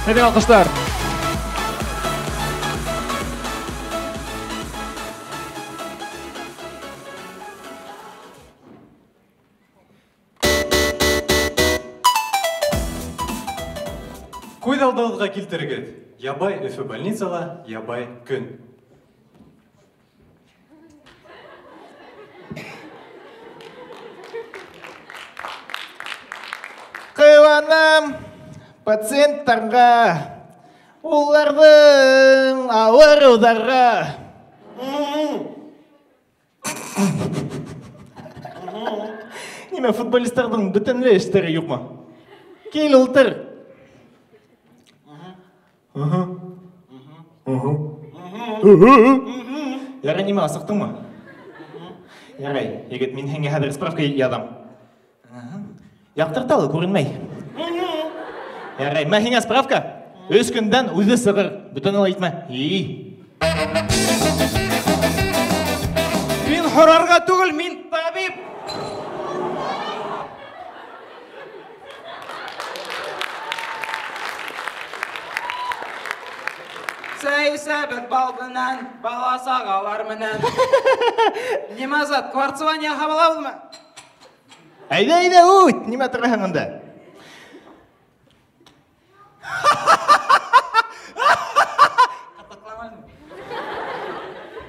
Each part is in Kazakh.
Hadi alkışlar. Көйдалдалыға келтірігід. Ябай өфі больницала, ябай күн. Қыуанам пациенттарға, олардың ауырударға. Неме футболистердің бүтінлі іштері жоқ ма? Кейл ұлтыр. Ярай, неме асықтың ма? Ярай, егет мен хенге хадыр справка ядам. Яқтырталы көрінмей. Ярай, мә хенге справка? Өз күндан өзі сығыр. Бүтін ала етме. Мен хорарға түгіл, мен табип. Сәйсәбіт балдынан, баласағалар мінен. Немазат, кварцевания қабала бұл ма? Айда, өт, неме тұрған ұнда?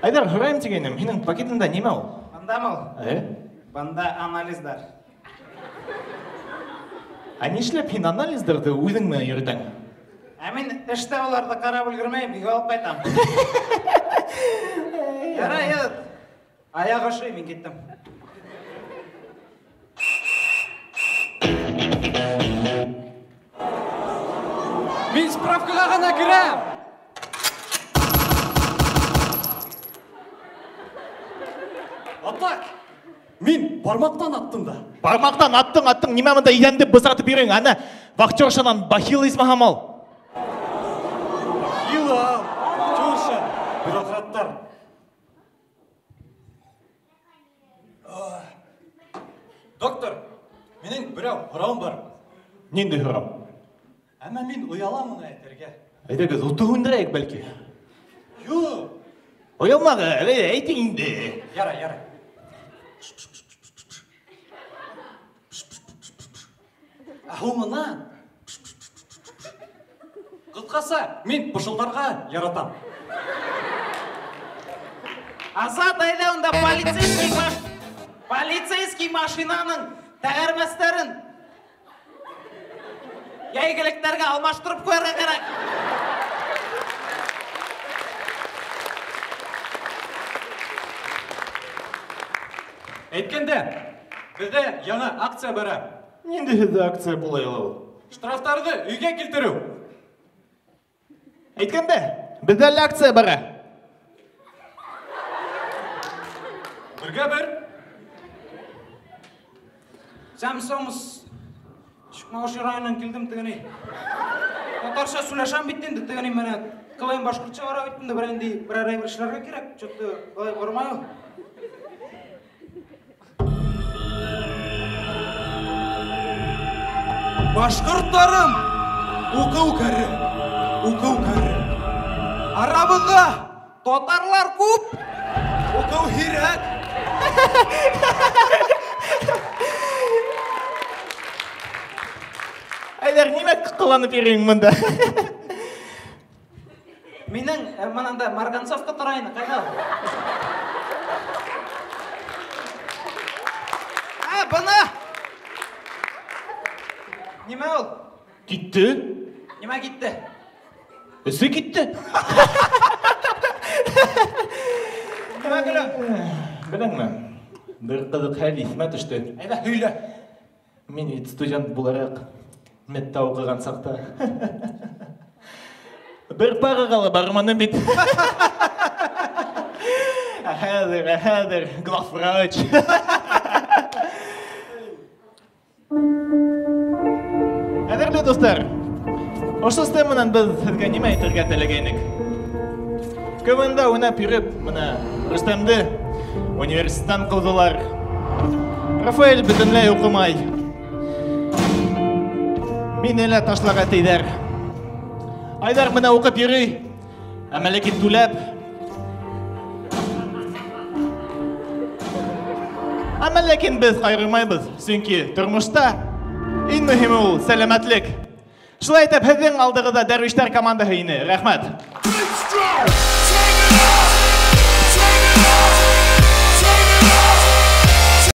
Айдар, құрайым тегенім, менің пакетімда неме ол? Банда мол? Банда анализдар. А не шлеп хин анализдарды өзің ме үйретің? Әмін ішті оларды қарап үлгірмей, бігі алып қайтам. Яра, ед. Аяғы шүй, мен кеттім. Мен справкаға ғана кірем. Атак, мен бармақтан аттым да. Бармақтан аттың, неме мұнда иденді бұзратып берең, ана вахтершанан бахил измахамал. Бахила, вахтерша, бюрократтар. Доктор, менің біреу құрауым бар. Ненді құрам? Әмі мен ұяламын әйтерге. Айдагыз, ұтығындырайық бәлкі. Ю! Оялмағы, әйтің енді. Яра. Ахумынан. Қытқаса, мен бұшылдарға яратам. Азат айда онда полицейский машинаның тәғәрмәстерін яйгіліктерге алмаштырып қойырға керек. Әйткенде, бізде яңа акция бәрі. Ненді хеді акция болай алау? Штрафтарды үйге келтіру. Әйткенде, бізде акция бәрі. Бірге бір. Сәмсомыз Шықмаушы райынан келдім тігіні. Отарша сүләшан биттенді тігіні мәне. Қылайын башқұртша бара өттімді бірәнді бір арай бір ішлерге керек. Чөтті қалай бармайы. Башқұрттарым! Оқау кәрі. Арабыға тотарлар көп. Оқау хирек. Айдар, неме қыланып берең мұнда? Менің мұнанда Марганцовқа тұрайыны, қайда? Бұны! Неме ол? Кетті? Неме кетті? Үсі кетті? Неме күлі? Білің ме? Бір қызық хәл есіме түшті. Айда, хүйлі. Мен студент боларақ метта оқыған сақта. Бір парағалы барманы бет. Әхәдір, главврач. Әдірлі достар, осы стемінен біз сізге неме айтырға тілегенік. Көмінді өнәп үріп, мұна Рүстемді университеттен қылдылар. Рафаэль бүтінлей оқымай. Мен әлі ташлаға тейдер. Айдар мына оқып йөрөй. Әмма ләкин түләп. Әмма ләкин без кайрылмайбыз. Чөнки тормышта иң мөһиме ул сәламәтлек. Шулай итеп, һезнең алдыгызда Дәрвишләр командаһы ине. Рәхмәт.